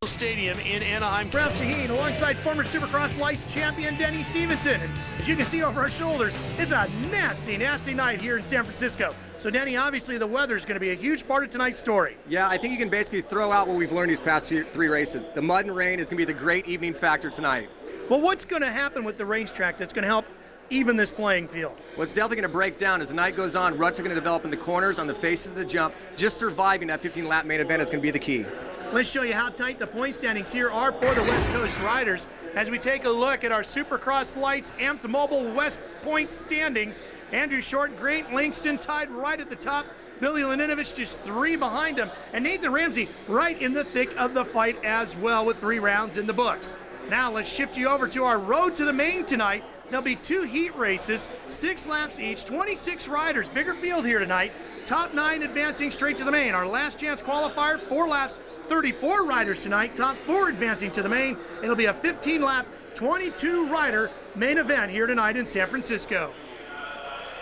Stadium in Anaheim. Ralph Shaheen alongside former Supercross Lites champion Denny Stevenson. And as you can see over our shoulders, it's a nasty, nasty night here in San Francisco. So Denny, obviously the weather is going to be a huge part of tonight's story. Yeah, I think you can basically throw out what we've learned these past three races. The mud and rain is going to be the great evening factor tonight. Well, what's going to happen with the racetrack that's going to help even this playing field? What's definitely going to break down as the night goes on, ruts are going to develop in the corners, on the faces of the jump. Just surviving that 15-lap main event is going to be the key. Let's show you how tight the point standings here are for the West Coast riders as we take a look at our Supercross Lites Amped Mobile West Point standings. Andrew Short, Grant Langston tied right at the top. Billy Laninovich just 3 behind him. And Nathan Ramsey right in the thick of the fight as well with 3 rounds in the books. Now let's shift you over to our road to the main tonight. There'll be 2 heat races, 6 laps each, 26 riders. Bigger field here tonight. Top 9 advancing straight to the main. Our last chance qualifier, 4 laps, 34 riders tonight. Top 4 advancing to the main. It'll be a 15-lap, 22-rider main event here tonight in San Francisco.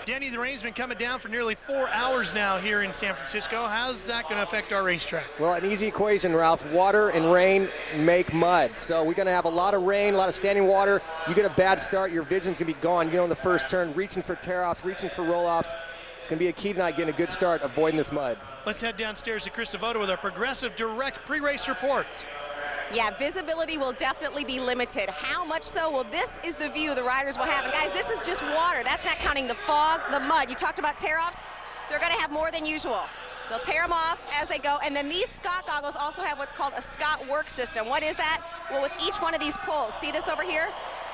Denny, the rain's been coming down for nearly 4 hours now here in San Francisco. How's that going to affect our racetrack? Well, an easy equation, Ralph. Water and rain make mud. So we're going to have a lot of rain, a lot of standing water. You get a bad start, your vision's going to be gone. You get on the first turn, reaching for tear-offs, reaching for roll-offs. It's going to be a key tonight, getting a good start, avoiding this mud. Let's head downstairs to Chris Villopoto with our Progressive Direct pre-race report. Yeah, visibility will definitely be limited. How much so? Well, this is the view the riders will have. And guys, this is just water. That's not counting the fog, the mud. You talked about tear-offs. They're going to have more than usual. They'll tear them off as they go. And then these Scott goggles also have what's called a Scott work system. What is that? Well, with each one of these pulls, see this over here?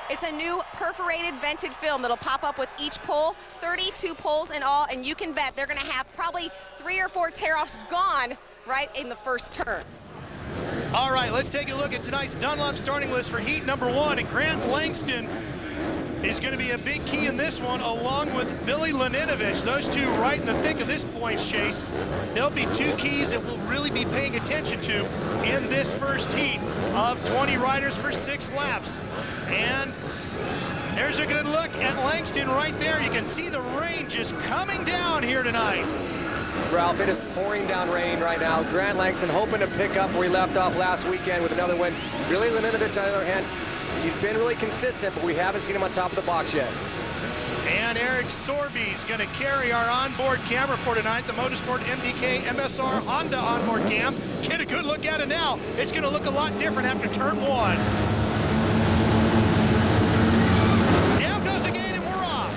It's a new perforated vented film that'll pop up with each pull, 32 pulls in all, and you can bet they're going to have probably 3 or 4 tear-offs gone right in the first turn. All right, let's take a look at tonight's Dunlop starting list for heat number 1. And Grant Langston is going to be a big key in this one, along with Billy Laninovich. Those 2 right in the thick of this points chase. There'll be 2 keys that we'll really be paying attention to in this first heat of 20 riders for 6 laps. And there's a good look at Langston right there. You can see the rain just coming down here tonight. Ralph, it is pouring down rain right now. Grant Langston hoping to pick up where he left off last weekend with another win. Billy Laninovich, on the other hand, he's been really consistent, but we haven't seen him on top of the box yet. And Eric Sorby's going to carry our onboard camera for tonight, the Motorsport MDK MSR Honda onboard cam. Get a good look at it now. It's going to look a lot different after turn 1. Down goes the gate and we're off.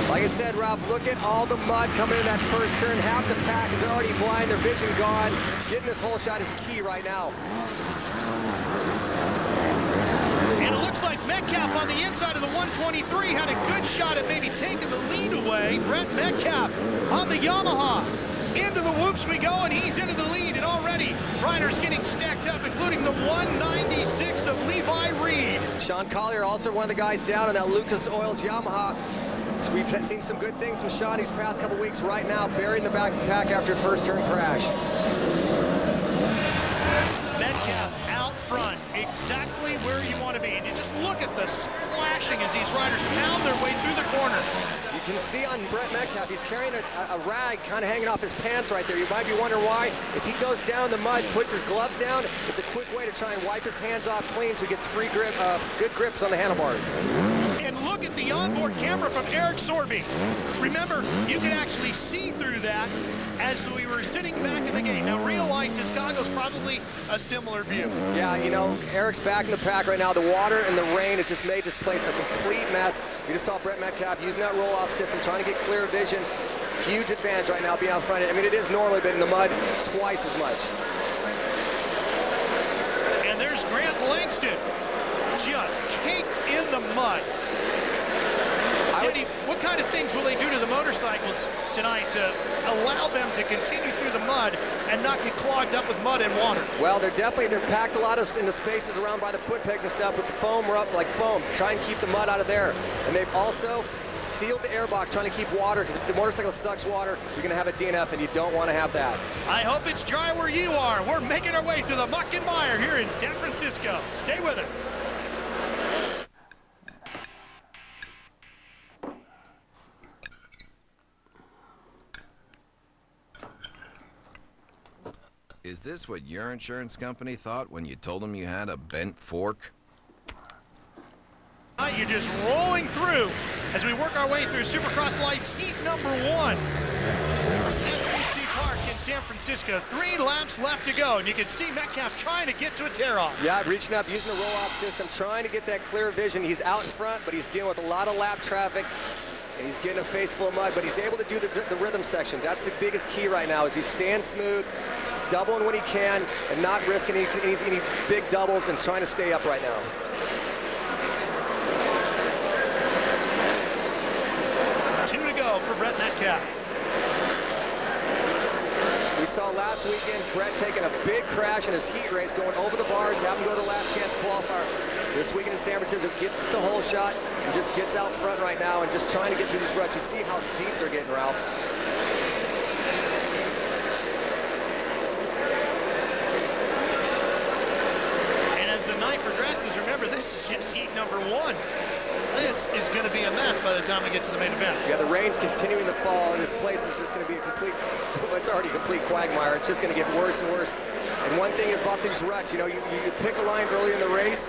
Like I said, Ralph, look at all the mud coming in that first turn. Half the pack is already blind, their vision gone. Getting this whole shot is key right now. And it looks like Metcalf on the inside of the 123 had a good shot at maybe taking the lead away. Brent Metcalf on the Yamaha. Into the whoops we go, and he's into the lead. And already, riders getting stacked up, including the 196 of Levi Reed. Sean Collier, also one of the guys down on that Lucas Oils Yamaha. So we've seen some good things from Sean these past couple weeks. Right now, burying the back of the pack after a first turn crash. Metcalf out front, exactly where you want to be. And you just look at the splashing as these riders pound their way through the corners. You can see on Brent Metcalf, he's carrying a rag kind of hanging off his pants right there. You might be wondering why. If he goes down the mud, puts his gloves down, it's a quick way to try and wipe his hands off clean so he gets free grip, good grips on the handlebars. And look at the onboard camera from Eric Sorby. Remember, you can actually see through that as we were sitting back in the gate. Now realize his goggles probably a similar view. Yeah, you know, Eric's back in the pack right now. The water and the rain has just made this place a complete mess. You just saw Brent Metcalf using that roll-off system, trying to get clear vision. Huge advantage right now being out front. I mean, it is normally, but in the mud, twice as much. And there's Grant Langston, just caked in the mud. Denny, what kind of things will they do to the motorcycles tonight to allow them to continue through the mud and not get clogged up with mud and water? Well, they're packed a lot in the spaces around by the foot pegs and stuff with the foam up like foam, try and keep the mud out of there. And they've also sealed the airbox, trying to keep water, because if the motorcycle sucks water, you're going to have a DNF, and you don't want to have that. I hope it's dry where you are. We're making our way through the muck and mire here in San Francisco. Stay with us. Is Is this what your insurance company thought when you told them you had a bent fork? You're just rolling through as we work our way through Supercross Lites heat number 1. SBC Park in San Francisco. 3 laps left to go, and you can see Metcalf trying to get to a tear-off. Yeah, reaching up, using the roll-off system, trying to get that clear vision. He's out in front, but he's dealing with a lot of lap traffic, and he's getting a face full of mud, but he's able to do the rhythm section. That's the biggest key right now, is he's staying smooth, doubling when he can, and not risking any big doubles, and trying to stay up right now. For Brett Metcalf. We saw last weekend Brett taking a big crash in his heat race, going over the bars, having to go to the last chance qualifier. This weekend in San Francisco, gets the whole shot and just gets out front right now and just trying to get through these ruts. You see how deep they're getting, Ralph. And as the night progresses, remember, this is just heat number 1. This is going to be a mess by the time we get to the main event. Yeah, the rain's continuing to fall, and this place is just going to be a complete, well, it's already a complete quagmire. It's just going to get worse and worse. And one thing about these ruts, you know, you pick a line early in the race,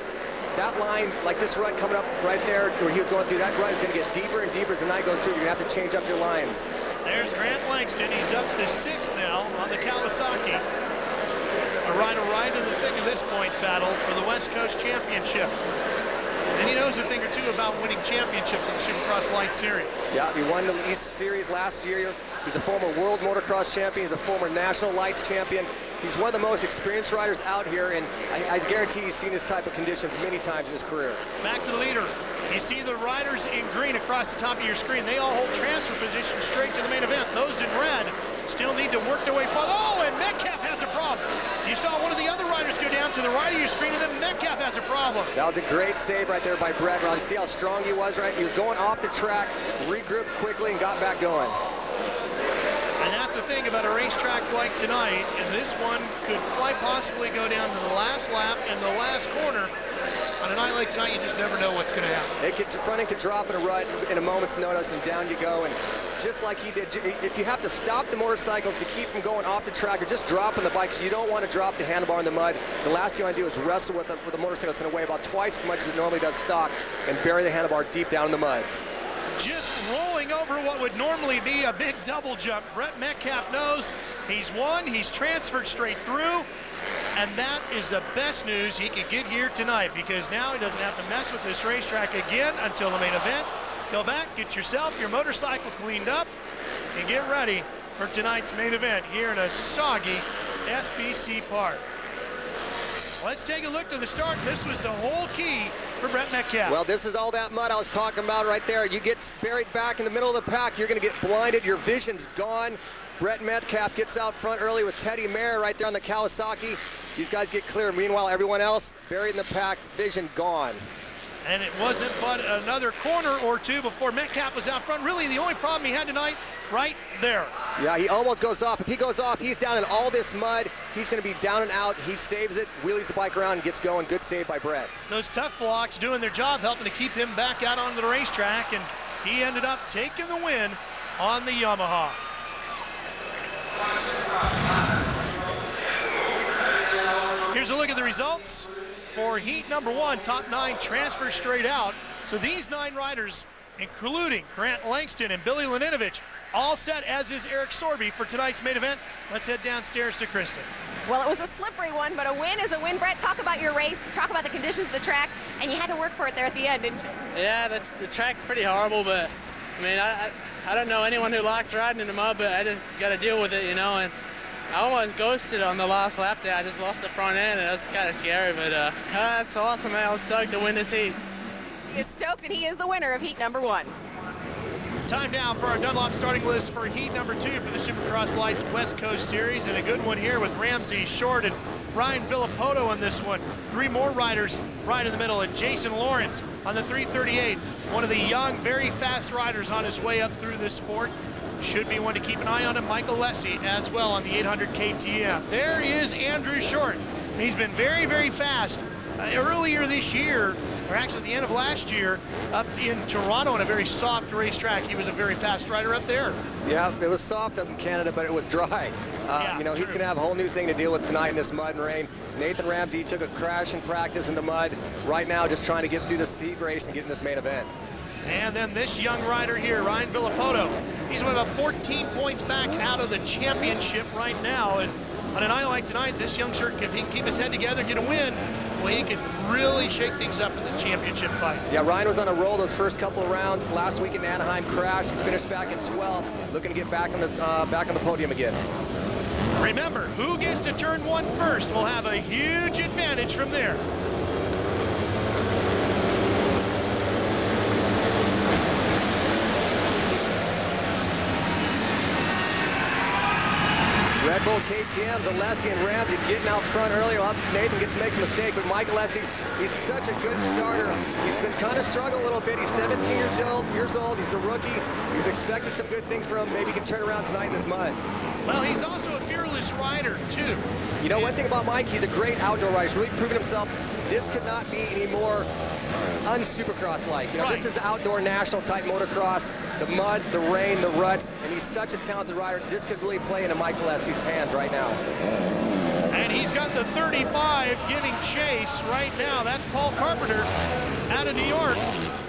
that line, like this rut coming up right there where he was going through, that rut is going to get deeper and deeper as the night goes through. You're going to have to change up your lines. There's Grant Langston. He's up to 6th now on the Kawasaki. A rider right in the thick of this points battle for the West Coast Championship. And he knows a thing or two about winning championships in the Supercross Lites Series. Yeah, he won the East Series last year. He's a former world motocross champion. He's a former national lights champion. He's one of the most experienced riders out here, and I guarantee he's seen this type of conditions many times in his career. Back to the leader. You see the riders in green across the top of your screen. They all hold transfer position straight to the main event. Those in red still need to work their way forward. Oh, and Metcalf has a problem. You saw one of the other riders go down to the right of your screen, and then Metcalf has a problem. That was a great save right there by Brett. You see how strong he was, right? He was going off the track, regrouped quickly, and got back going. And that's the thing about a racetrack like tonight, and this one could quite possibly go down to the last lap and the last corner. On a night like tonight, you just never know what's going to happen. Front end could drop in a rut in a moment's notice, and down you go. And just like he did, if you have to stop the motorcycle to keep from going off the track or just dropping the bike, because you don't want to drop the handlebar in the mud, the last thing you want to do is wrestle with the motorcycle. It's going to weigh about twice as much as it normally does stock, and bury the handlebar deep down in the mud. Just rolling over what would normally be a big double jump. Brett Metcalf knows he's won, he's transferred straight through, and that is the best news he could get here tonight, because now he doesn't have to mess with this racetrack again until the main event. Go back, get yourself your motorcycle cleaned up, and get ready for tonight's main event here in a soggy SBC Park. Let's take a look to the start. This was the whole key for Brett Metcalf. Well, this is all that mud I was talking about right there. You get buried back in the middle of the pack, you're going to get blinded. Your vision's gone. Brett Metcalf gets out front early with Teddy Mayer right there on the Kawasaki. These guys get clear. Meanwhile, everyone else buried in the pack, vision gone. And it wasn't but another corner or two before Metcalf was out front. Really, the only problem he had tonight, right there. Yeah, he almost goes off. If he goes off, he's down in all this mud. He's going to be down and out. He saves it, wheelies the bike around, and gets going. Good save by Brett. Those tough blocks doing their job, helping to keep him back out onto the racetrack, and he ended up taking the win on the Yamaha. Here's a look at the results for heat number 1. Top 9 transfer straight out. So these 9 riders, including Grant Langston and Billy Laninovich, all set, as is Eric Sorby, for tonight's main event. Let's head downstairs to Kristen. Well, it was a slippery one, but a win is a win. Brett, talk about your race, talk about the conditions of the track, and you had to work for it there at the end, didn't you? Yeah, the track's pretty horrible, but I mean, I don't know anyone who likes riding in the mud, but I just got to deal with it, you know. And I almost ghosted on the last lap there. I just lost the front end, and it was kind of scary, but that's awesome, man. I was stoked to win this heat. He is stoked, and he is the winner of heat number 1. Time now for our Dunlop starting list for heat number 2 for the Supercross Lites West Coast Series, and a good one here with Ramsey, Short, and Ryan Villopoto on this one. 3 more riders right in the middle, and Jason Lawrence on the 338. One of the young, very fast riders on his way up through this sport. Should be one to keep an eye on, him. Mike Alessi as well on the 800 KTM. There is Andrew Short. He's been very, very fast. Earlier this year, or actually at the end of last year, up in Toronto on a very soft racetrack. He was a very fast rider up there. Yeah, it was soft up in Canada, but it was dry. You know, he's going to have a whole new thing to deal with tonight in this mud and rain. Nathan Ramsey took a crash in practice in the mud. Right now, just trying to get through this heat race and get in this main event. And then this young rider here, Ryan Villopoto. He's about 14 points back out of the championship right now. And on a night like tonight, this youngster, if he can keep his head together and get a win, well, he can really shake things up in the championship fight. Yeah, Ryan was on a roll those first couple of rounds. Last week in Anaheim, crashed, finished back in 12th, looking to get back on the podium again. Remember, who gets to turn 1 first will have a huge advantage from there. Red Bull KTM's Alessi and Ramsey getting out front earlier. Nathan makes a mistake, but Mike Alessi, he's such a good starter. He's been kind of struggling a little bit. He's 17 years old. He's the rookie. We've expected some good things from him. Maybe he can turn around tonight in this mud. Well, he's also a fearless rider, too. You know, one thing about Mike, he's a great outdoor rider. He's really proven himself. This could not be any more un-Supercross-like. You know, This is outdoor national type motocross. The mud, the rain, the ruts, and he's such a talented rider. This could really play into Mike Alessi's hands right now. And he's got the 35 giving chase right now. That's Paul Carpenter out of New York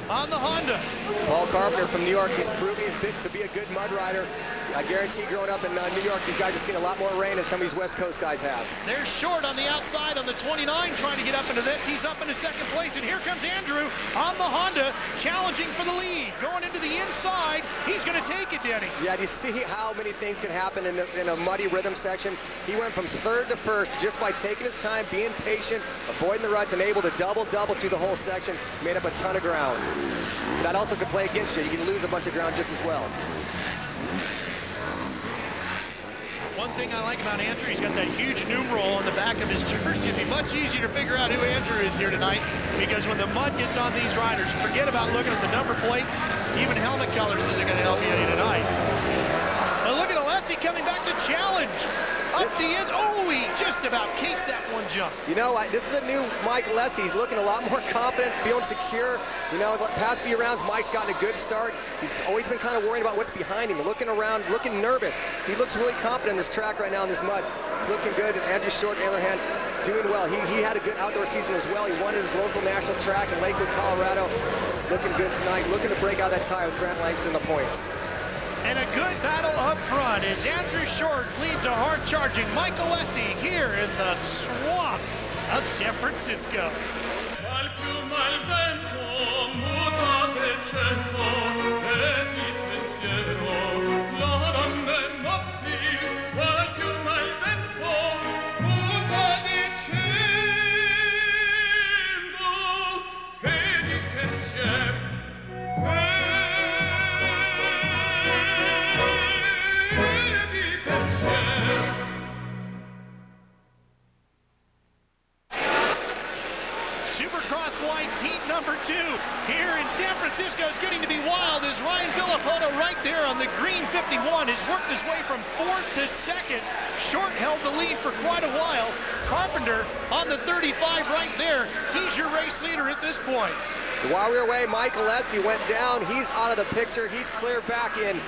on the Honda. Paul Carpenter from New York, he's proven he's to be a good mud rider. I guarantee growing up in New York, these guys have seen a lot more rain than some of these West Coast guys have. They're short on the outside on the 29 trying to get up into this. He's up into second place, and here comes Andrew on the Honda challenging for the lead. Going into the inside, he's going to take it, Denny. Yeah, do you see how many things can happen in a muddy rhythm section? He went from third to first just by taking his time, being patient, avoiding the ruts, and able to double through the whole section, made up a ton of ground. That also could play against you. You can lose a bunch of ground just as well. One thing I like about Andrew, he's got that huge numeral on the back of his jersey. It'd be much easier to figure out who Andrew is here tonight, because when the mud gets on these riders, forget about looking at the number plate. Even helmet colors isn't going to help you any tonight. But look at Alessi coming back to challenge. Up the end. Oh, he just about cased that one jump. You know, this is a new Mike Alessi. He's looking a lot more confident, feeling secure. You know, the past few rounds, Mike's gotten a good start. He's always been kind of worried about what's behind him, looking around, looking nervous. He looks really confident in this track right now in this mud. Looking good. And Andrew Short, on the other hand, doing well. He had a good outdoor season as well. He won at his local national track in Lakewood, Colorado. Looking good tonight. Looking to break out that tie with Grant Langston in the points. And a good battle up front as Andrew Short leads a hard-charging Mike Alessi here in the swamp of San Francisco. Supercross Lites heat number 2 here in San Francisco is getting to be wild as Ryan Villopoto right there on the green 51 has worked his way from 4th to 2nd. Short held the lead for quite a while. Carpenter on the 35 right there. He's your race leader at this point. While we were away, Mike Alessi went down. He's out of the picture. He's clear back in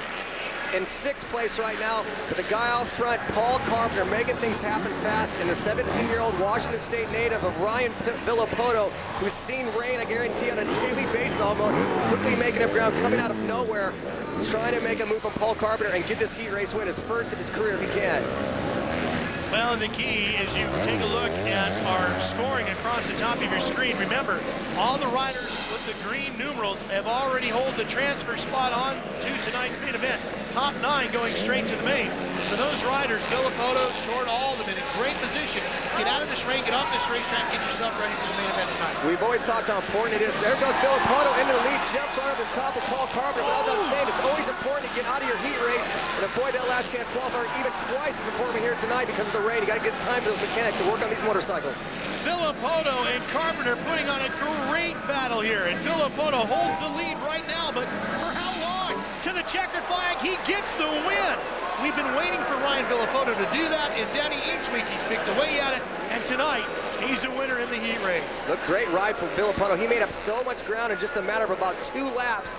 6th place right now, but the guy out front, Paul Carpenter, making things happen fast, and the 17-year-old Washington State native of Ryan Villopoto, who's seen rain, I guarantee, on a daily basis almost, quickly making up ground, coming out of nowhere, trying to make a move on Paul Carpenter and get this heat race win, his first of his career if he can. Well, and the key is you take a look at our scoring across the top of your screen. Remember, all the riders with the green numerals have already hold the transfer spot on to tonight's main event. Top 9 going straight to the main. So those riders, Villopoto, Short, all of them in a great position. Get out of this rain, get off this racetrack, get yourself ready for the main event tonight. We've always talked how important it is. There goes Villopoto into the lead, jumps right over the top of Paul Carpenter. But as I was saying, it's always important to get out of your heat race and avoid that last chance qualifier. Even twice as important here tonight because of the rain. You got to get time to those mechanics to work on these motorcycles. Villopoto and Carpenter putting on a great battle here, and Villopoto holds the lead right now, but for how long? To the checkered flag, he gets the win. We've been waiting for Ryan Villopoto to do that, and Danny, each week he's picked away at it and tonight, he's a winner in the heat race. Look, great ride from Villopoto. He made up so much ground in just a matter of about 2 laps.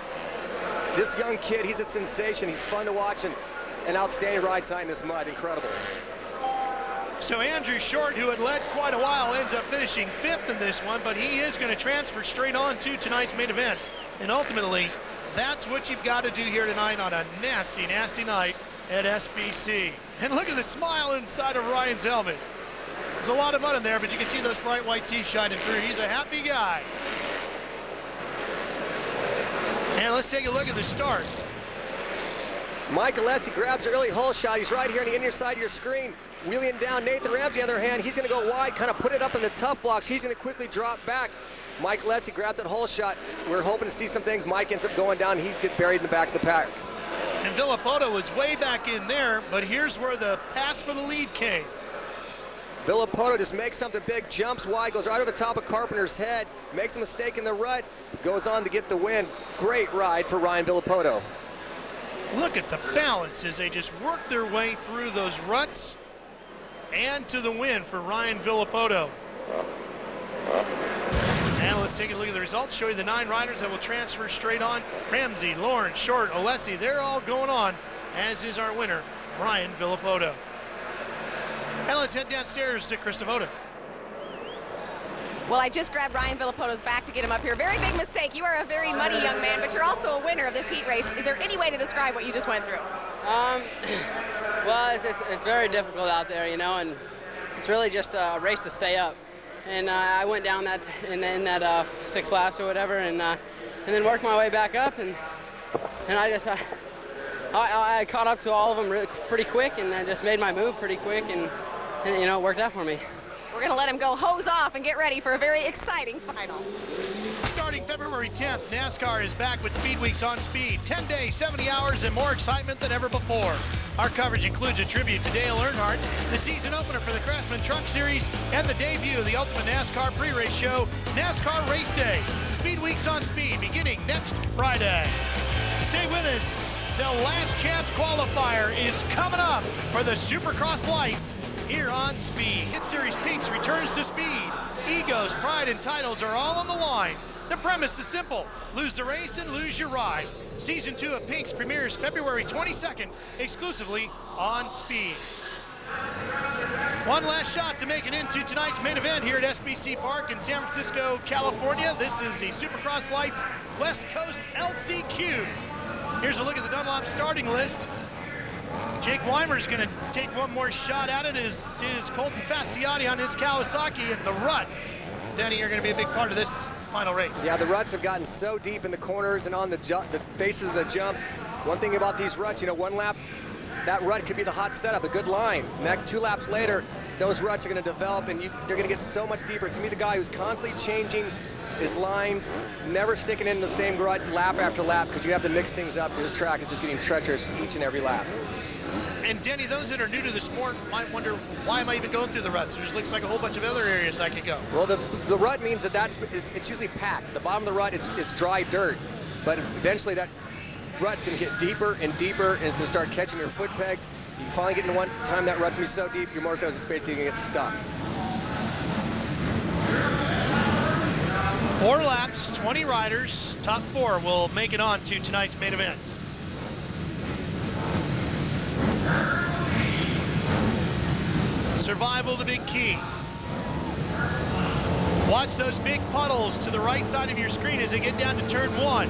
This young kid, he's a sensation. He's fun to watch, and an outstanding ride tonight in this mud. Incredible. So Andrew Short, who had led quite a while, ends up finishing 5th in this one, but he is going to transfer straight on to tonight's main event. And ultimately, that's what you've got to do here tonight on a nasty, nasty night at SBC. And look at the smile inside of Ryan's helmet. There's a lot of mud in there, but you can see those bright white teeth shining through. He's a happy guy. And let's take a look at the start. Mike Alessi grabs an early hole shot. He's right here on the inner side of your screen. Wheeling down. Nathan Ramsey, on the other hand, he's going to go wide, kind of put it up in the tough blocks. He's going to quickly drop back. Mike Alessi grabs that hole shot. We're hoping to see some things. Mike ends up going down. He gets buried in the back of the pack. And Villopoto was way back in there, but here's where the pass for the lead came. Villopoto just makes something big, jumps wide, goes right over the top of Carpenter's head, makes a mistake in the rut, goes on to get the win. Great ride for Ryan Villopoto. Look at the balance as they just work their way through those ruts and to the win for Ryan Villopoto. And let's take a look at the results, show you the 9 riders that will transfer straight on. Ramsey, Lawrence, Short, Alessi, they're all going on, as is our winner, Ryan Villopoto. And let's head downstairs to Chris Devoto. Well, I just grabbed Ryan Villopoto's back to get him up here. Very big mistake. You are a very muddy young man, but you're also a winner of this heat race. Is there any way to describe what you just went through? Well, it's very difficult out there, you know, and it's really just a race to stay up. And I went down that in that 6 laps or whatever, and then worked my way back up, and I caught up to all of them really pretty quick, and I just made my move pretty quick, and you know, it worked out for me. We're going to let him go hose off and get ready for a very exciting final. Starting February 10th, NASCAR is back with Speed Weeks on Speed. 10 days, 70 hours, and more excitement than ever before. Our coverage includes a tribute to Dale Earnhardt, the season opener for the Craftsman Truck Series, and the debut of the Ultimate NASCAR pre-race show, NASCAR Race Day. Speed Weeks on Speed, beginning next Friday. Stay with us. The last chance qualifier is coming up for the Supercross Lites here on Speed. Hit Series Pinks returns to Speed. Egos, pride, and titles are all on the line. The premise is simple. Lose the race and lose your ride. Season 2 of Pinks premieres February 22nd, exclusively on Speed. One last shot to make it into tonight's main event here at SBC Park in San Francisco, California. This is the Supercross Lites West Coast LCQ. Here's a look at the Dunlop starting list. Jake Weimer's going to take one more shot at it as is Colton Fasciotti on his Kawasaki, and the ruts, Denny, are going to be a big part of this final race. Yeah, the ruts have gotten so deep in the corners and on the faces of the jumps. One thing about these ruts, you know, one lap, that rut could be the hot setup, a good line. And 2 laps later, those ruts are going to develop, and they're going to get so much deeper. It's going to be the guy who's constantly changing his lines, never sticking in the same rut lap after lap, because you have to mix things up. This track is just getting treacherous each and every lap. And Denny, those that are new to the sport might wonder, why am I even going through the ruts? There looks like a whole bunch of other areas I could go. Well, the rut means it's usually packed. The bottom of the rut, it's dry dirt, but eventually that rut's gonna get deeper and deeper, and it's gonna start catching your foot pegs. You finally get into one time that rut's gonna be so deep, your motorcycle is basically gonna get stuck. 4 laps, 20 riders, top 4 will make it on to tonight's main event. Survival the big key. Watch those big puddles to the right side of your screen as they get down to turn 1.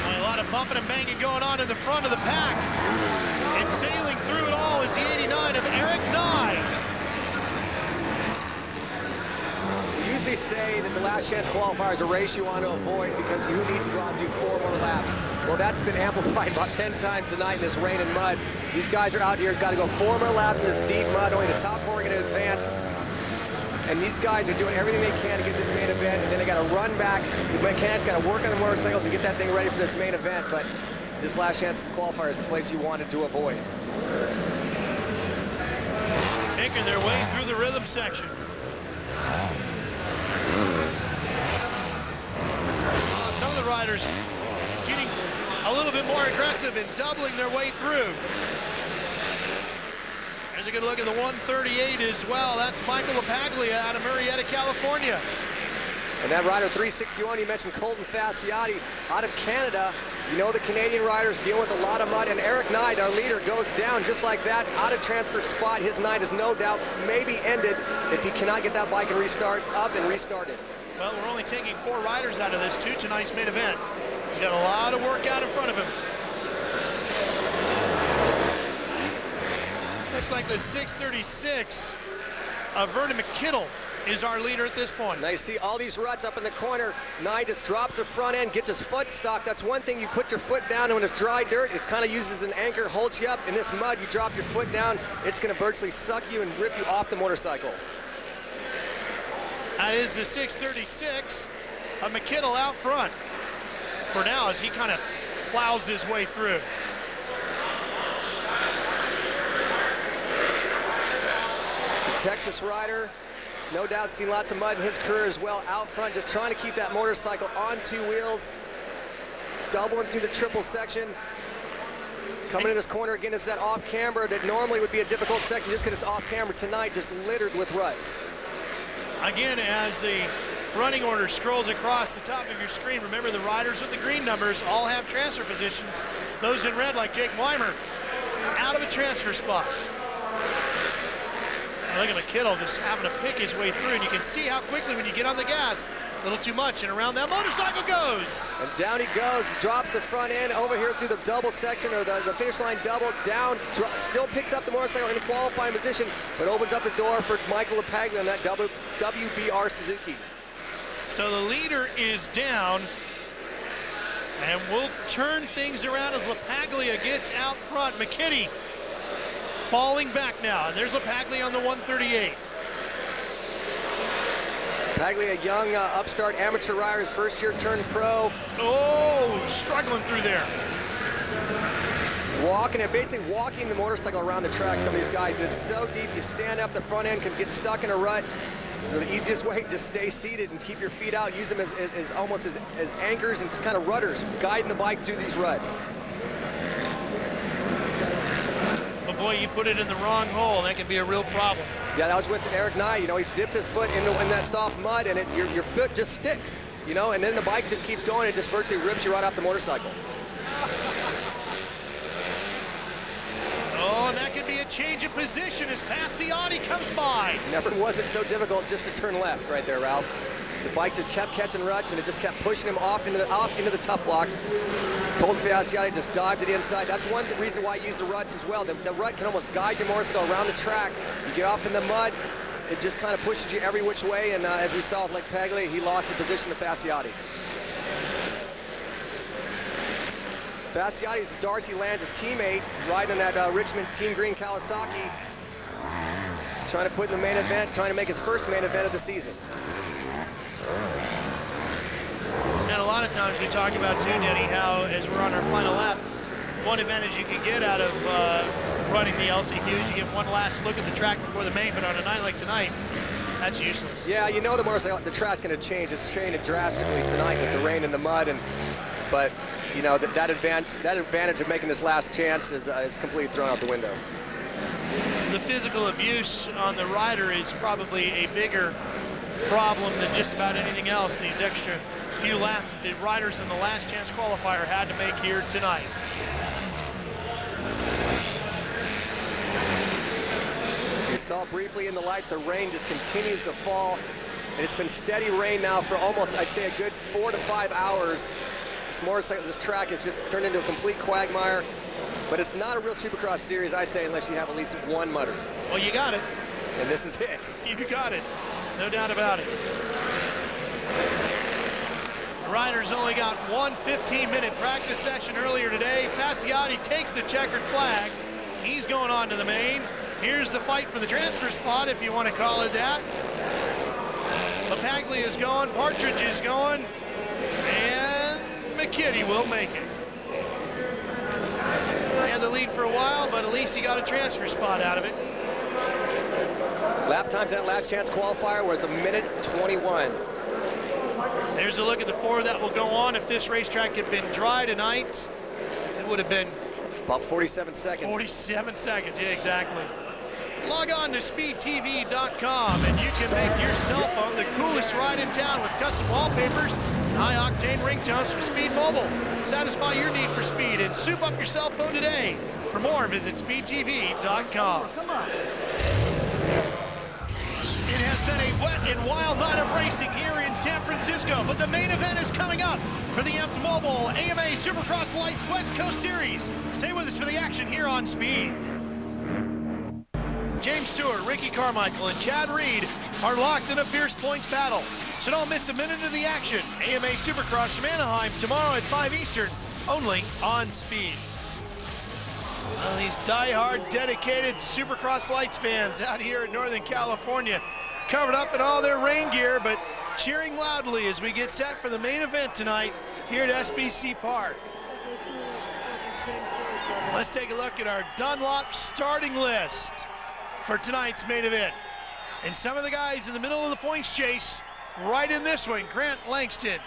A lot of bumping and banging going on in the front of the pack. And sailing through it all is the 89 of Eric Nye. We usually say that the last chance qualifier is a race you want to avoid because who needs to go out and do 4 more laps? Well, that's been amplified about 10 times tonight in this rain and mud. These guys are out here, got to go 4 more laps in this deep mud. Only the top 4 are going to advance. And these guys are doing everything they can to get this main event, and then they got to run back. The mechanics got to work on the motorcycles to get that thing ready for this main event, but this last chance qualifier is the place you wanted to avoid. Making their way through the rhythm section. some of the riders getting a little bit more aggressive and doubling their way through. There's a good look at the 138 as well. That's Michael Lapaglia out of Murrieta, California. And that rider 361, you mentioned Colton Fasciotti out of Canada. You know the Canadian riders deal with a lot of mud, and Eric Knight, our leader, goes down just like that, out of transfer spot. His night is no doubt maybe ended if he cannot get that bike and restart up and restart it. Well, we're only taking 4 riders out of this to tonight's main event. He's got a lot of work out in front of him. Looks like the 636 of Vernon McKittle is our leader at this point. Now you see all these ruts up in the corner. Knight just drops the front end, gets his foot stuck. That's one thing, you put your foot down, and when it's dry dirt, it kind of uses an anchor, holds you up. In this mud, you drop your foot down, it's going to virtually suck you and rip you off the motorcycle. That is the 636 of McKittle out front for now as he kind of plows his way through. The Texas rider, no doubt seen lots of mud in his career as well, out front, just trying to keep that motorcycle on 2 wheels, doubling through the triple section. Coming in this corner again is that off camber that normally would be a difficult section just because it's off camber. Tonight just littered with ruts. Again, as the running order scrolls across the top of your screen, remember the riders with the green numbers all have transfer positions. Those in red, like Jake Weimer, out of a transfer spot. Look at McKittle just having to pick his way through, and you can see how quickly when you get on the gas, a little too much, and around that motorcycle goes. And down he goes, drops the front end over here through the double section, or the finish line double, down, still picks up the motorcycle in a qualifying position, but opens up the door for Michael Lapaglia on that WBR Suzuki. So the leader is down, and we'll turn things around as Lapaglia gets out front. McKitty falling back now, and there's Lapaglia on the 138. Lapaglia, a young upstart amateur rider, his first year turned pro. Oh, struggling through there. Walking it, basically walking the motorcycle around the track, some of these guys. It's so deep, you stand up, the front end can get stuck in a rut. It's the easiest way, just stay seated and keep your feet out, use them as almost as anchors and just kind of rudders, guiding the bike through these ruts. But boy, you put it in the wrong hole, that can be a real problem. Yeah, that was with Eric Knight. You know, he dipped his foot in that soft mud, and your foot just sticks, you know, and then the bike just keeps going. It just virtually rips you right off the motorcycle. Oh, and that could be a change of position as Fasciotti comes by. Never was it so difficult just to turn left right there, Ralph. The bike just kept catching ruts, and it just kept pushing him off into the tough blocks. Colton Fasciotti just dived to the inside. That's one reason why you use the ruts as well. The rut can almost guide your motorcycle around the track. You get off in the mud, it just kind of pushes you every which way, and as we saw with Lapaglia, he lost the position to Fasciotti. Fasciotti is Darcy Lands' teammate, riding in that Richmond Team Green Kawasaki, trying to put in the main event, trying to make his first main event of the season. And a lot of times we talk about too, Denny, how as we're on our final lap, one advantage you can get out of running the LCQs, you get one last look at the track before the main, but on a night like tonight, that's useless. Yeah, you know the track's going to change. It's changed drastically tonight with the rain and the mud, but you know that advantage of making this last chance is completely thrown out the window. The physical abuse on the rider is probably a bigger problem than just about anything else. These extra few laps that the riders in the last chance qualifier had to make here tonight. You saw briefly in the lights, the rain just continues to fall, and it's been steady rain now for almost, I'd say, a good 4 to 5 hours. This track has just turned into a complete quagmire, but it's not a real Supercross series, I say, unless you have at least one mudder. Well, you got it. And this is it. You got it. No doubt about it. The riders only got one 15-minute practice session earlier today. Fasciotti takes the checkered flag. He's going on to the main. Here's the fight for the transfer spot, if you want to call it that. Lapaglia is going, Partridge is going, and McKitty will make it. He had the lead for a while, but at least he got a transfer spot out of it. Lap times in that last chance qualifier was 1:21. There's a look at the 4 that will go on. If this racetrack had been dry tonight, it would have been about 47 seconds. 47 seconds, yeah, exactly. Log on to speedtv.com and you can make your cell phone the coolest ride in town with custom wallpapers and high-octane ringtones from Speed Mobile. Satisfy your need for speed and soup up your cell phone today. For more, visit speedtv.com. It has been a wet and wild night of racing here in San Francisco, but the main event is coming up for the AMP Mobile AMA Supercross Lites West Coast Series. Stay with us for the action here on Speed. James Stewart, Ricky Carmichael, and Chad Reed are locked in a fierce points battle. So don't miss a minute of the action. AMA Supercross from Anaheim tomorrow at 5 Eastern, only on Speed. Well, these die-hard, dedicated Supercross Lites fans out here in Northern California, covered up in all their rain gear, but cheering loudly as we get set for the main event tonight here at SBC Park. Let's take a look at our Dunlop starting list for tonight's main event. And some of the guys in the middle of the points chase, right in this one: Grant Langston,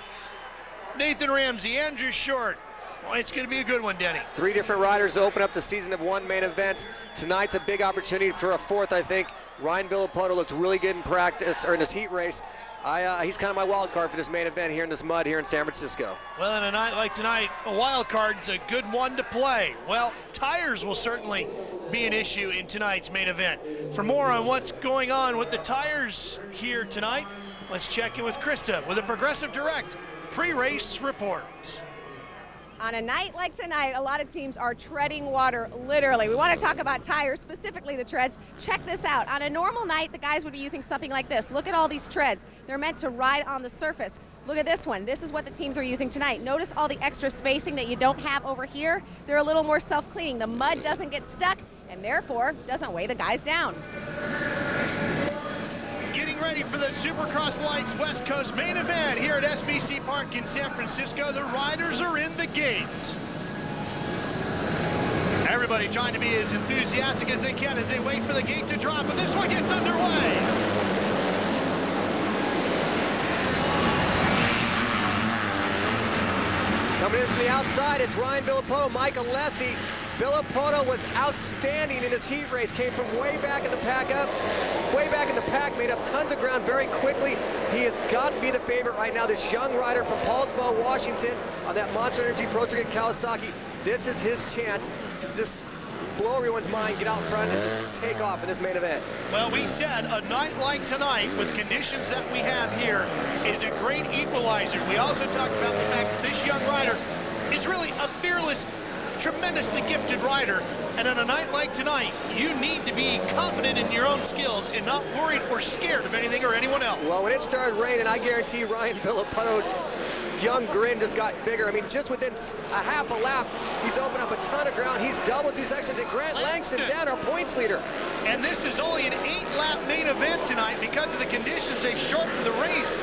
Nathan Ramsey, Andrew Short. Well, it's going to be a good one, Denny. 3 different riders open up the season of 1 main event. Tonight's a big opportunity for a 4th, I think. Ryan Villopoto looked really good in practice, or in his heat race. He's kind of my wild card for this main event here in this mud here in San Francisco. Well, in a night like tonight, a wild card's a good one to play. Well, tires will certainly be an issue in tonight's main event. For more on what's going on with the tires here tonight, let's check in with Krista with a Progressive Direct pre-race report. On a night like tonight, a lot of teams are treading water, literally. We want to talk about tires, specifically the treads. Check this out. On a normal night, the guys would be using something like this. Look at all these treads. They're meant to ride on the surface. Look at this one. This is what the teams are using tonight. Notice all the extra spacing that you don't have over here. They're a little more self-cleaning. The mud doesn't get stuck, and therefore doesn't weigh the guys down. Getting ready for the Supercross Lites West Coast main event here at SBC Park in San Francisco. The riders are in the gate. Everybody trying to be as enthusiastic as they can as they wait for the gate to drop, and this one gets underway. Coming in from the outside, it's Ryan Villopoto, Mike Alessi. Villopoto was outstanding in his heat race, came from way back in the pack, made up tons of ground very quickly. He has got to be the favorite right now, this young rider from Paulsbo, Washington, on that Monster Energy Pro Circuit Kawasaki. This is his chance to just blow everyone's mind, get out front, and just take off in this main event. Well, we said a night like tonight, with conditions that we have here, is a great equalizer. We also talked about the fact that this young rider is really a fearless, tremendously gifted rider, and on a night like tonight, you need to be confident in your own skills and not worried or scared of anything or anyone else. Well, when it started raining, I guarantee Ryan Villopoto's young grin just got bigger. I mean, just within a half a lap, he's opened up a ton of ground. He's doubled 2 sections, and Grant Langston down, our points leader. And this is only an 8-lap main event tonight because of the conditions. They've shortened the race.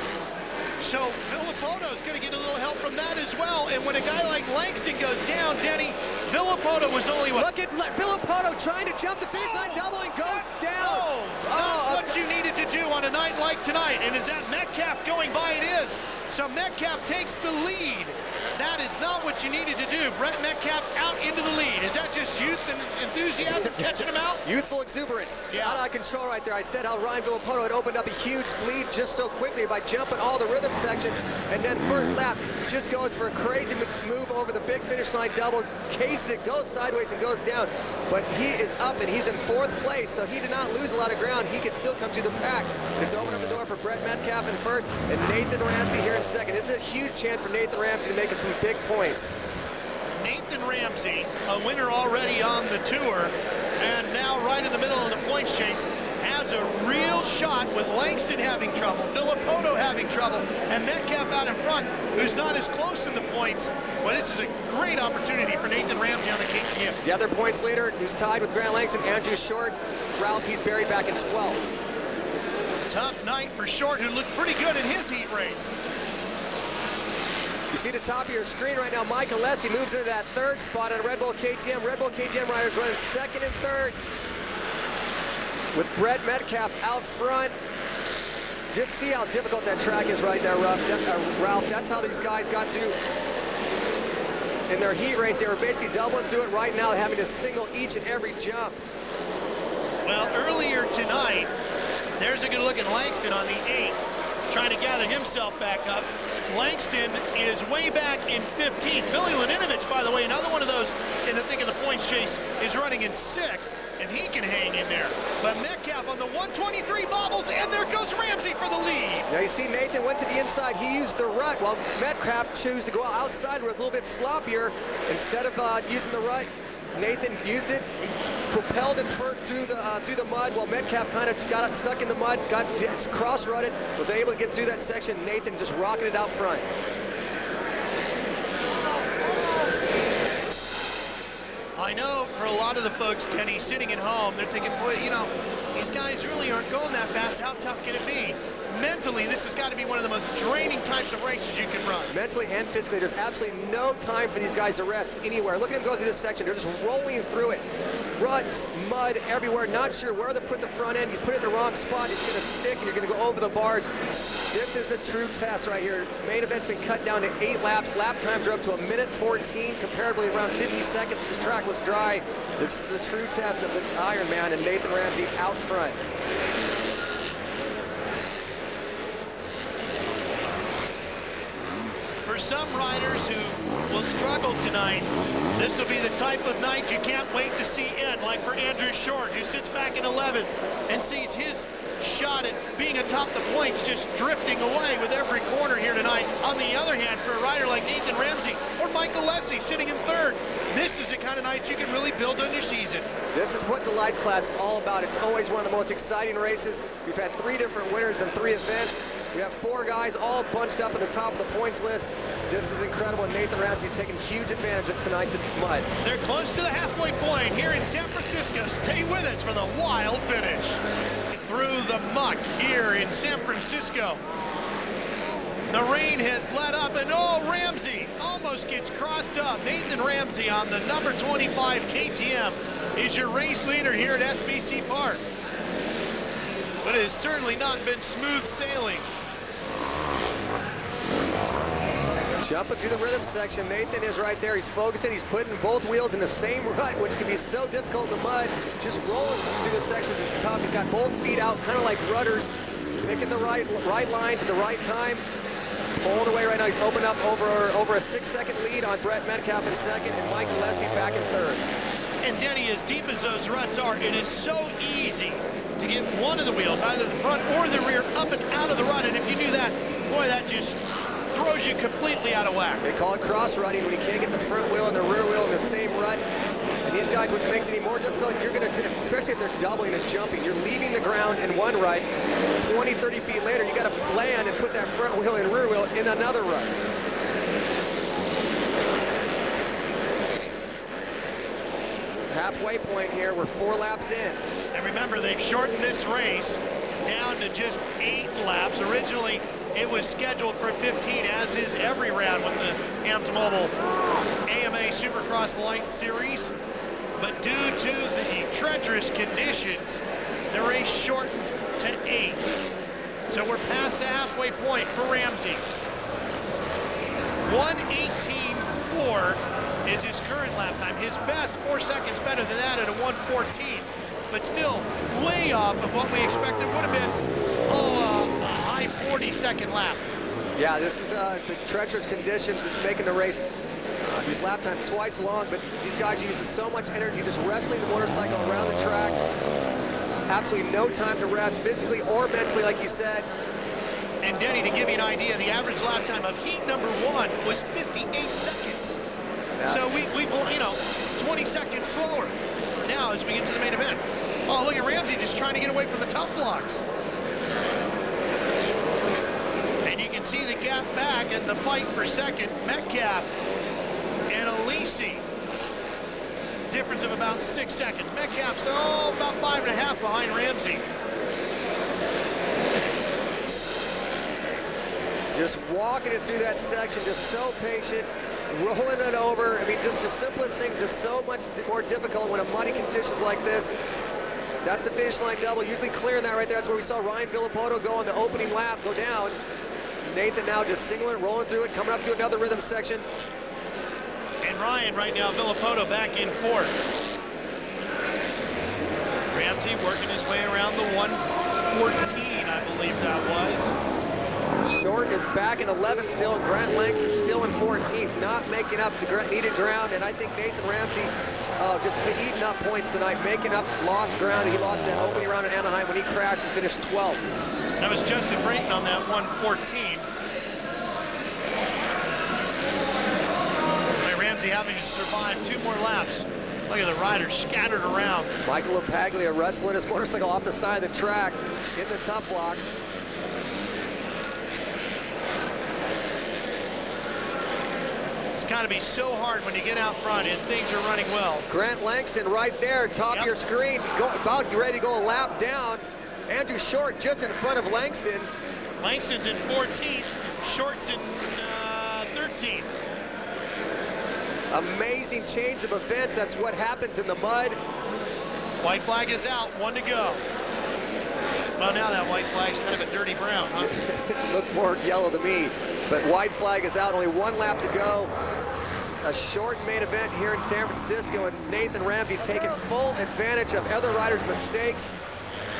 So Villopoto is going to get a little help from that as well. And when a guy like Langston goes down, Denny, Villopoto was only what? Look at Villopoto trying to jump the finish line double and goes down. Not what you needed to do on a night like tonight. And is that Metcalf going by? It is. So Metcalf takes the lead. That is not what you needed to do. Brett Metcalf out into the lead. Is that just youth and enthusiasm catching him out? Youthful exuberance. Yeah. Out of control right there. I said how Ryan Villopoto had opened up a huge lead just so quickly by jumping all the rhythm sections, and then first lap just goes for a crazy move over the big finish line double, cases it, goes sideways and goes down. But he is up and he's in 4th place, so he did not lose a lot of ground. He could still come to the pack. It's opened up the door for Brett Metcalf in 1st and Nathan Ramsey here in 2nd. This is a huge chance for Nathan Ramsey to make us some big points. Nathan Ramsey, a winner already on the tour, and now right in the middle of the points chase, has a real shot with Langston having trouble, Villopoto having trouble, and Metcalf out in front, who's not as close in the points. Well, this is a great opportunity for Nathan Ramsey on the KTM. The other points leader, who's tied with Grant Langston, Andrew Short. Ralph, he's buried back in 12th. Tough night for Short, who looked pretty good in his heat race. You see the top of your screen right now, Mike Alessi moves into that 3rd spot on Red Bull KTM. Red Bull KTM riders running 2nd and 3rd with Brett Metcalf out front. just see how difficult that track is right there, Ralph. That's how these guys got to, in their heat race, they were basically doubling through it right now, having to single each and every jump. Well, earlier tonight, there's a good look at Langston on the 8, trying to gather himself back up. Langston is way back in 15th. Billy Laninovich, by the way, another one of those in the thick of the points chase, is running in 6th, and he can hang in there. But Metcalf on the 123 bobbles, and there goes Ramsey for the lead. Now you see Nathan went to the inside. He used the rut, while Metcalf chose to go outside where it's a little bit sloppier. Instead of using the rut, Nathan used it. He propelled him through the mud, while Metcalf kind of got stuck in the mud, got cross-rutted, was able to get through that section. Nathan just rocketed out front. I know for a lot of the folks, Denny, sitting at home, they're thinking, boy, you know, these guys really aren't going that fast. How tough can it be? Mentally, this has got to be one of the most draining types of races you can run. Mentally and physically, there's absolutely no time for these guys to rest anywhere. Look at them go through this section. They're just rolling through it. Ruts, mud everywhere, not sure where to put the front end. You put it in the wrong spot, it's going to stick, and you're going to go over the bars. This is a true test right here. Main event's been cut down to 8 laps. Lap times are up to 1:14, comparably around 50 seconds if the track was dry. This is a true test of the Ironman, and Nathan Ramsey out front. For some riders who will struggle tonight, this will be the type of night you can't wait to see end, like for Andrew Short, who sits back in 11th and sees his shot at being atop the points just drifting away with every corner here tonight. On the other hand, for a rider like Nathan Ramsey or Mike Alessi sitting in 3rd, this is the kind of night you can really build on your season. This is what the Lights class is all about. It's always one of the most exciting races. We've had 3 different winners in 3 events. We have 4 guys all bunched up at the top of the points list. This is incredible. Nathan Ramsey taking huge advantage of tonight's mud. They're close to the halfway point here in San Francisco. Stay with us for the wild finish. Through the muck here in San Francisco. The rain has let up, and oh, Ramsey almost gets crossed up. Nathan Ramsey on the number 25 KTM is your race leader here at SBC Park. But it has certainly not been smooth sailing. Jumping through the rhythm section, Nathan is right there. He's focusing, he's putting both wheels in the same rut, which can be so difficult in the mud. Just rolling through the sections is tough. He's got both feet out, kind of like rudders, picking the right lines at the right time. Pulling away right now. He's opened up over a 6-second lead on Brett Metcalf in 2nd, and Mike Alessi back in 3rd. And Denny, as deep as those ruts are, it is so easy to get one of the wheels, either the front or the rear, up and out of the rut. And if you do that, boy, that just throws you completely out of whack. They call it cross-rutting when you can't get the front wheel and the rear wheel in the same rut. And these guys, which makes it even more difficult, you're going to, especially if they're doubling and jumping, you're leaving the ground in one rut. 20, 30 feet later, you got to land and put that front wheel and rear wheel in another rut. Halfway point here, we're 4 laps in. And remember, they've shortened this race down to just 8 laps. Originally, it was scheduled for 15, as is every round with the Amped Mobile AMA Supercross Lites series. But due to the treacherous conditions, the race shortened to 8. So we're past the halfway point for Ramsey. 1:18.4 is his current lap time. His best 4 seconds better than that at a 1:14. But still way off of what we expected would have been, a high 40-second lap. Yeah, this is the treacherous conditions. It's making the race, these lap times twice long, but these guys are using so much energy just wrestling the motorcycle around the track. Absolutely no time to rest, physically or mentally, like you said. And Denny, to give you an idea, the average lap time of heat number 1 was 58 seconds. Yeah. So we've 20 seconds slower now as we get to the main event. Oh, look at Ramsey just trying to get away from the top blocks. And you can see the gap back and the fight for second. Metcalf and Alessi. Difference of about 6 seconds. Metcalf's about 5.5 behind Ramsey. Just walking it through that section, just so patient, rolling it over. I mean, just the simplest things are so much more difficult when a muddy conditions like this. That's the finish line double, usually clearing that right there. That's where we saw Ryan Villopoto go on the opening lap, go down. Nathan now just singling it, rolling through it, coming up to another rhythm section. And Ryan right now, Villopoto back in fourth. Ramsey working his way around the 114, I believe that was. Short is back in 11th still, and Grant Langston still in 14th, not making up the needed ground. And I think Nathan Ramsey just eating up points tonight, making up lost ground. He lost that opening round in Anaheim when he crashed and finished 12th. That was Justin Brayton on that 114. Ramsey having to survive 2 more laps. Look at the riders scattered around. Michael Lapaglia wrestling his motorcycle off the side of the track in the tough blocks. It's got to be so hard when you get out front and things are running well. Grant Langston right there, top of your screen, about ready to go a lap down. Andrew Short just in front of Langston. Langston's in 14th, Short's in 13th. Amazing change of events. That's what happens in the mud. White flag is out, 1 to go. Well, now that white flag's kind of a dirty brown, huh? Looked more yellow to me, but white flag is out. Only 1 lap to go. It's a short main event here in San Francisco, and Nathan Ramsey taking full advantage of other riders' mistakes,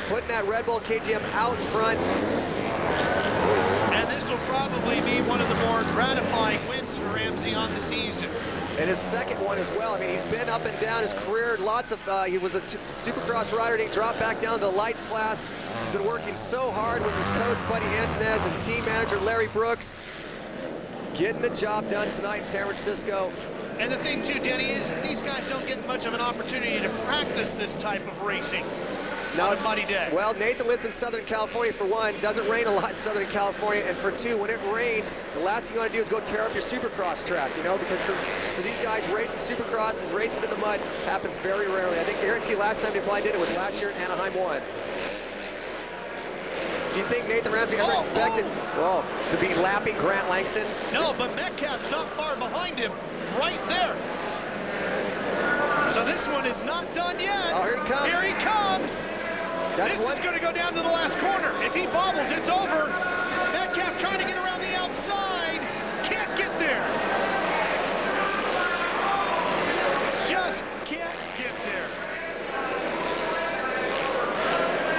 putting that Red Bull KTM out front. And this will probably be one of the more gratifying wins for Ramsey on the season. And his second one as well. I mean, he's been up and down his career. Lots of, he was a Supercross rider, and he dropped back down to the Lites class. He's been working so hard with his coach, Buddy Antonez, his team manager, Larry Brooks, getting the job done tonight in San Francisco. And the thing too, Denny, is that these guys don't get much of an opportunity to practice this type of racing. Now, on a muddy day. Well, Nathan lives in Southern California for one. Doesn't rain a lot in Southern California. And for two, when it rains, the last thing you want to do is go tear up your Supercross track, you know, because so these guys racing Supercross and racing in the mud happens very rarely. I think guarantee last time they probably did it was last year in Anaheim 1. Do you think Nathan Ramsey ever expected to be lapping Grant Langston? No, but Metcalf's not far behind him, right there. So this one is not done yet. Oh, here he comes. Here he comes. This is going to go down to the last corner. If he bobbles, it's over. Metcalf trying to get around the outside. Can't get there. Just can't get there.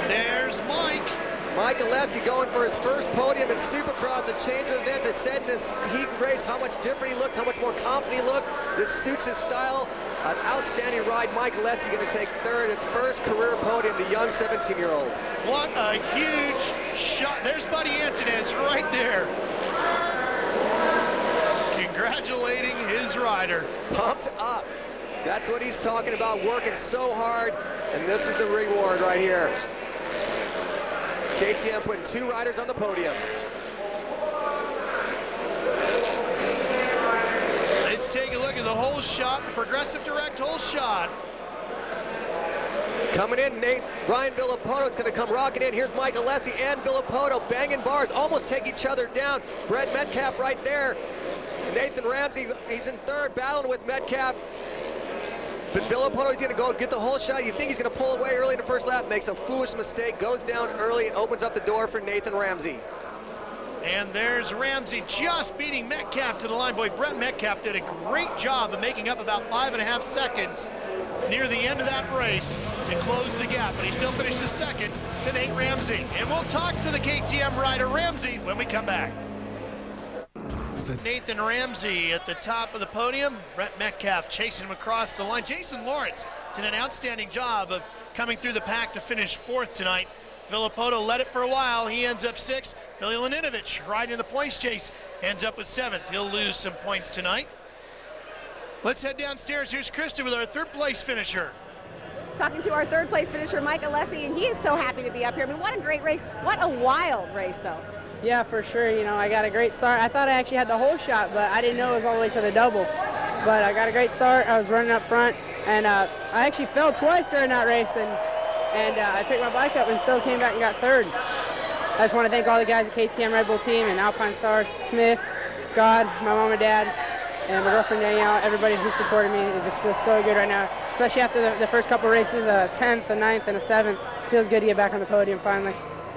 There's Mike. Mike Alessi going for his first podium in Supercross, a change of events. I said in this heat race how much different he looked, how much more confident he looked. This suits his style. An outstanding ride. Mike Alessi going to take third. Its first career podium, the young 17-year-old. What a huge shot. There's Buddy Antonez right there. Congratulating his rider. Pumped up. That's what he's talking about, working so hard. And this is the reward right here. KTM putting 2 riders on the podium. Let's take a look at the whole shot, the Progressive Direct whole shot. Coming in, Ryan Villopoto is going to come rocking in. Here's Mike Alessi and Villopoto banging bars, almost take each other down. Brett Metcalf right there. Nathan Ramsey, he's in third, battling with Metcalf. But Villopoto is going to go get the whole shot. You think he's going to pull away early in the first lap, makes a foolish mistake, goes down early and opens up the door for Nathan Ramsey. And there's Ramsey just beating Metcalf to the line. Boy, Brett Metcalf did a great job of making up about 5.5 seconds near the end of that race to close the gap, but he still finishes second to Nate Ramsey. And we'll talk to the KTM rider Ramsey when we come back. Nathan Ramsey at the top of the podium. Brett Metcalf chasing him across the line. Jason Lawrence did an outstanding job of coming through the pack to finish 4th tonight. Villopoto led it for a while. He ends up 6th. Billy Laninovich riding in the points chase ends up with 7th. He'll lose some points tonight. Let's head downstairs. Here's Krista with our 3rd place finisher. Talking to our 3rd place finisher, Mike Alessi, and he is so happy to be up here. I mean, what a great race. What a wild race, though. Yeah, for sure. You know, I got a great start. I thought I actually had the whole shot, but I didn't know it was all the way to the double. But I got a great start. I was running up front, and I actually fell twice during that race, and I picked my bike up and still came back and got 3rd. I just want to thank all the guys at KTM Red Bull team and Alpine Stars, Smith, God, my mom and dad, and my girlfriend Danielle, everybody who supported me. It just feels so good right now, especially after the first couple races, a 10th, a 9th, and a 7th. It feels good to get back on the podium finally.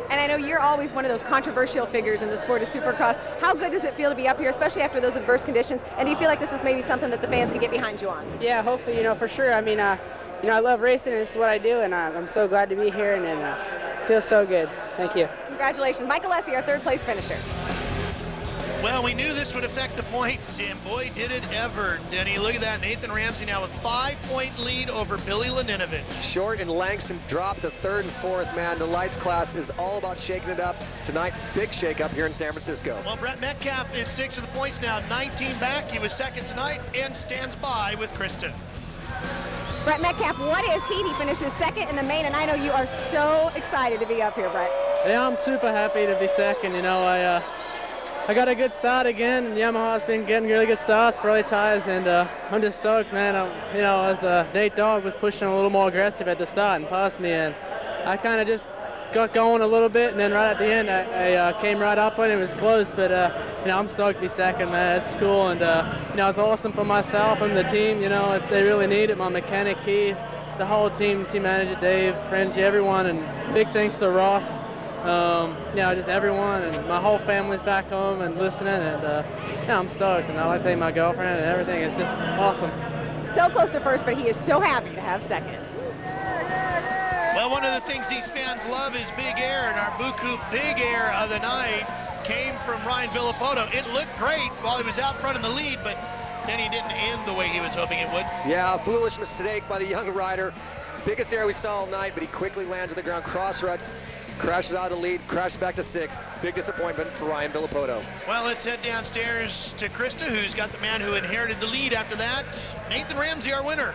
And I know you're always one of those controversial figures in the sport of Supercross. How good does it feel to be up here, especially after those adverse conditions? And do you feel like this is maybe something that the fans can get behind you on? Yeah, hopefully, for sure. I mean, I love racing, and this is what I do, and I'm so glad to be here, and it feels so good. Thank you. Congratulations. Mike Alessi, our third place finisher. Well, we knew this would affect the points, and boy, did it ever, Denny. Look at that. Nathan Ramsey now with 5-point lead over Billy Laninovich. Short and Langston dropped to 3rd and 4th, man. The Lites class is all about shaking it up tonight. Big shake up here in San Francisco. Well, Brett Metcalf is 6 of the points now, 19 back. He was second tonight and stands by with Kristen. Brett Metcalf, what is he? He finishes second in the main, and I know you are so excited to be up here, Brett. Yeah, I'm super happy to be second. I got a good start again, and Yamaha's been getting really good starts, Pirelli tires, and I'm just stoked, man. As Nate Dogg was pushing a little more aggressive at the start and passed me, and I kind of just got going a little bit, and then right at the end, I came right up on it. It was close, but I'm stoked to be second, man. It's cool, and it's awesome for myself and the team. If they really need it, my mechanic Keith, the whole team manager Dave, Frenchie, everyone, and big thanks to Ross. Just everyone, and my whole family's back home and listening, and I'm stoked, and I like to thank my girlfriend and everything. It's just awesome. So close to first, but he is so happy to have second. Well, one of the things these fans love is big air, and our Buku big air of the night came from Ryan Villopoto. It looked great while he was out front in the lead, but then he didn't end the way he was hoping it would. Yeah, foolish mistake by the young rider. Biggest air we saw all night, but he quickly lands on the ground, cross ruts, crashes out of the lead, crashes back to 6th. Big disappointment for Ryan Villopoto. Well, let's head downstairs to Krista, who's got the man who inherited the lead after that. Nathan Ramsey, our winner.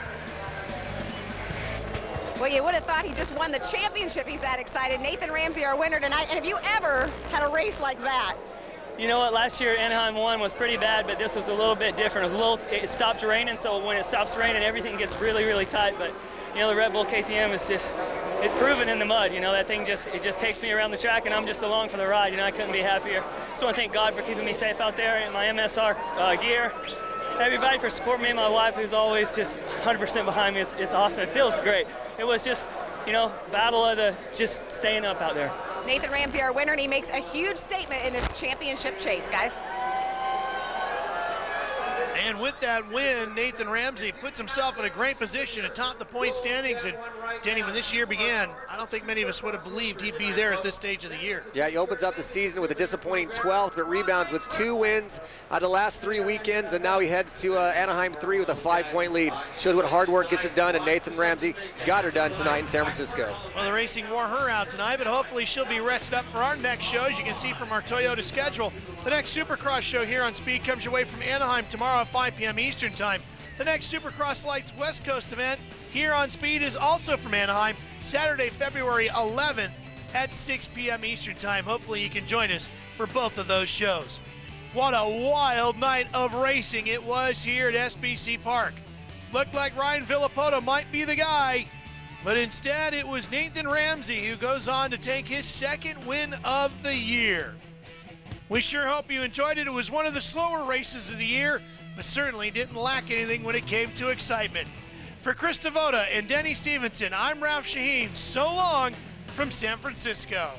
Well, you would have thought he just won the championship. He's that excited. Nathan Ramsey, our winner tonight. And have you ever had a race like that? You know what, last year Anaheim 1 was pretty bad, but this was a little bit different. It stopped raining, so when it stops raining, everything gets really, really tight. But the Red Bull KTM is it's proven in the mud. That thing it just takes me around the track, and I'm just along for the ride. I couldn't be happier. Just want to thank God for keeping me safe out there in my MSR gear. Everybody for supporting me, my wife, who's always just 100% behind me. It's awesome. It feels great. It was just, battle of just staying up out there. Nathan Ramsey, our winner, and he makes a huge statement in this championship chase, guys. And with that win, Nathan Ramsey puts himself in a great position atop the point standings. And Denny, when this year began, I don't think many of us would have believed he'd be there at this stage of the year. Yeah, he opens up the season with a disappointing 12th, but rebounds with 2 wins out of the last 3 weekends, and now he heads to Anaheim 3 with a 5-point lead. Shows what hard work gets it done, and Nathan Ramsey got her done tonight in San Francisco. Well, the racing wore her out tonight, but hopefully she'll be rested up for our next show. As you can see from our Toyota schedule, the next Supercross show here on Speed comes your way from Anaheim tomorrow at 5 p.m. Eastern Time. The next Supercross Lites West Coast event here on Speed is also from Anaheim, Saturday, February 11th at 6 p.m. Eastern Time. Hopefully you can join us for both of those shows. What a wild night of racing it was here at SBC Park. Looked like Ryan Villopoto might be the guy, but instead it was Nathan Ramsey who goes on to take his second win of the year. We sure hope you enjoyed it. It was one of the slower races of the year, but certainly didn't lack anything when it came to excitement. For Chris Devoda and Denny Stevenson, I'm Ralph Shaheen. So long from San Francisco.